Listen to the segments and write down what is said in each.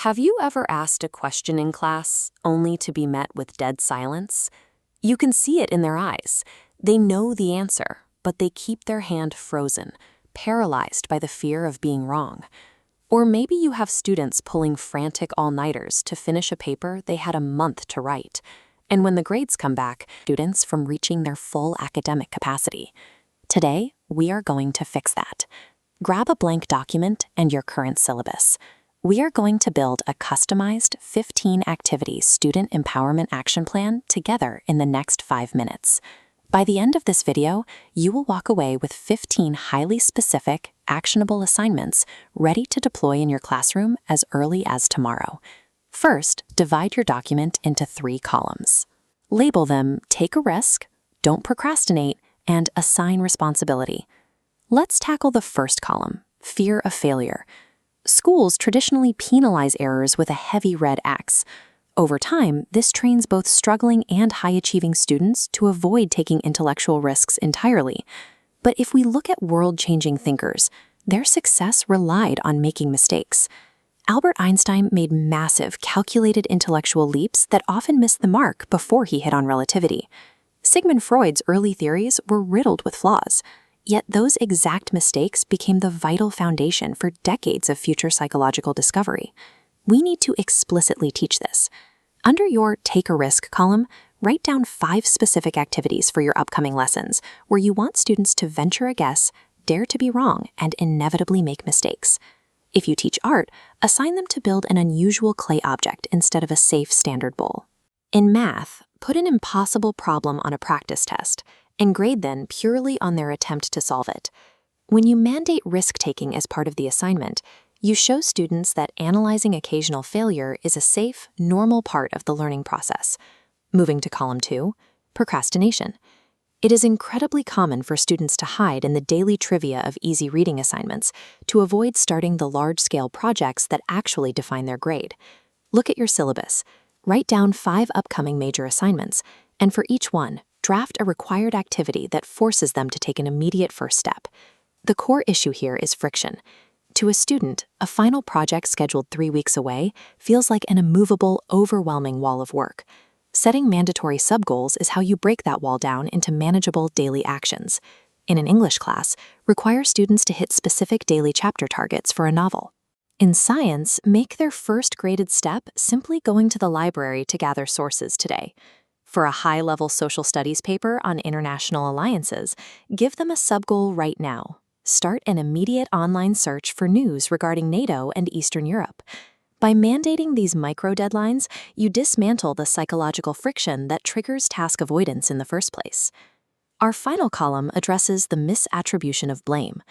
Have you ever asked a question in class only to be met with dead silence? You can see it in their eyes. They know the answer, but they keep their hand frozen, paralyzed by the fear of being wrong. Or maybe you have students pulling frantic all-nighters to finish a paper they had a month to write. And when the grades come back, students from reaching their full academic capacity. Today, we are going to fix that. Grab a blank document and your current syllabus. We are going to build a customized 15-activity student empowerment action plan together in the next 5 minutes. By the end of this video, you will walk away with 15 highly specific, actionable assignments ready to deploy in your classroom as early as tomorrow. First, divide your document into 3 columns. Label them Take a Risk, Don't Procrastinate, and Assign Responsibility. Let's tackle the first column, Fear of Failure. Schools traditionally penalize errors with a heavy red X. Over time, this trains both struggling and high-achieving students to avoid taking intellectual risks entirely. But if we look at world-changing thinkers, their success relied on making mistakes. Albert Einstein made massive, calculated intellectual leaps that often missed the mark before he hit on relativity. Sigmund Freud's early theories were riddled with flaws. Yet those exact mistakes became the vital foundation for decades of future psychological discovery. We need to explicitly teach this. Under your Take a Risk column, write down 5 specific activities for your upcoming lessons where you want students to venture a guess, dare to be wrong, and inevitably make mistakes. If you teach art, assign them to build an unusual clay object instead of a safe standard bowl. In math, put an impossible problem on a practice test and grade them purely on their attempt to solve it. When you mandate risk-taking as part of the assignment, you show students that analyzing occasional failure is a safe, normal part of the learning process. Moving to column 2, procrastination. It is incredibly common for students to hide in the daily trivia of easy reading assignments to avoid starting the large-scale projects that actually define their grade. Look at your syllabus. Write down 5 upcoming major assignments, and for each one, draft a required activity that forces them to take an immediate first step. The core issue here is friction. To a student, a final project scheduled 3 weeks away feels like an immovable, overwhelming wall of work. Setting mandatory sub-goals is how you break that wall down into manageable daily actions. In an English class, require students to hit specific daily chapter targets for a novel. In science, make their first graded step simply going to the library to gather sources today. For a high-level social studies paper on international alliances, give them a sub-goal right now. Start an immediate online search for news regarding NATO and Eastern Europe. By mandating these micro-deadlines, you dismantle the psychological friction that triggers task avoidance in the first place. Our final column addresses the misattribution of blame.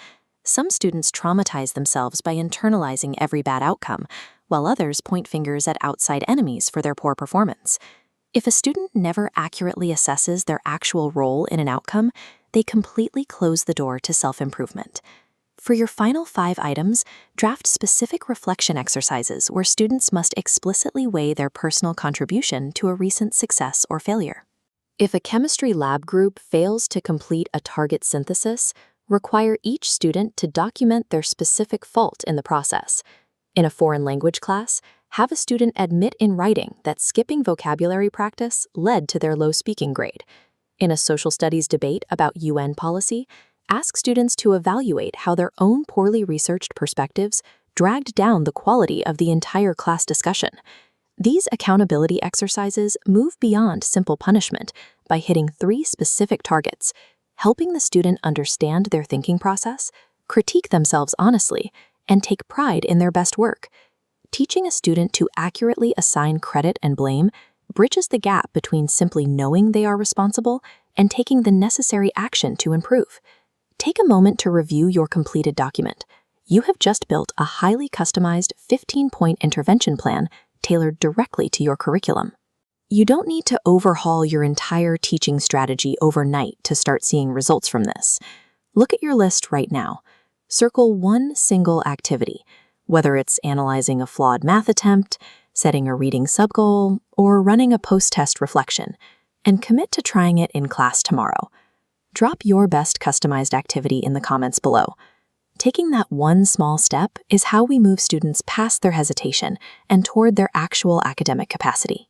Some students traumatize themselves by internalizing every bad outcome, while others point fingers at outside enemies for their poor performance. If a student never accurately assesses their actual role in an outcome, they completely close the door to self-improvement. For your final 5 items, draft specific reflection exercises where students must explicitly weigh their personal contribution to a recent success or failure. If a chemistry lab group fails to complete a target synthesis, require each student to document their specific fault in the process. In a foreign language class, have a student admit in writing that skipping vocabulary practice led to their low speaking grade. In a social studies debate about UN policy, ask students to evaluate how their own poorly researched perspectives dragged down the quality of the entire class discussion. These accountability exercises move beyond simple punishment by hitting 3 specific targets, helping the student understand their thinking process, critique themselves honestly, and take pride in their best work. Teaching a student to accurately assign credit and blame bridges the gap between simply knowing they are responsible and taking the necessary action to improve. Take a moment to review your completed document. You have just built a highly customized 15-point intervention plan tailored directly to your curriculum. You don't need to overhaul your entire teaching strategy overnight to start seeing results from this. Look at your list right now. Circle one single activity, whether it's analyzing a flawed math attempt, setting a reading sub-goal, or running a post-test reflection, and commit to trying it in class tomorrow. Drop your best customized activity in the comments below. Taking that one small step is how we move students past their hesitation and toward their actual academic capacity.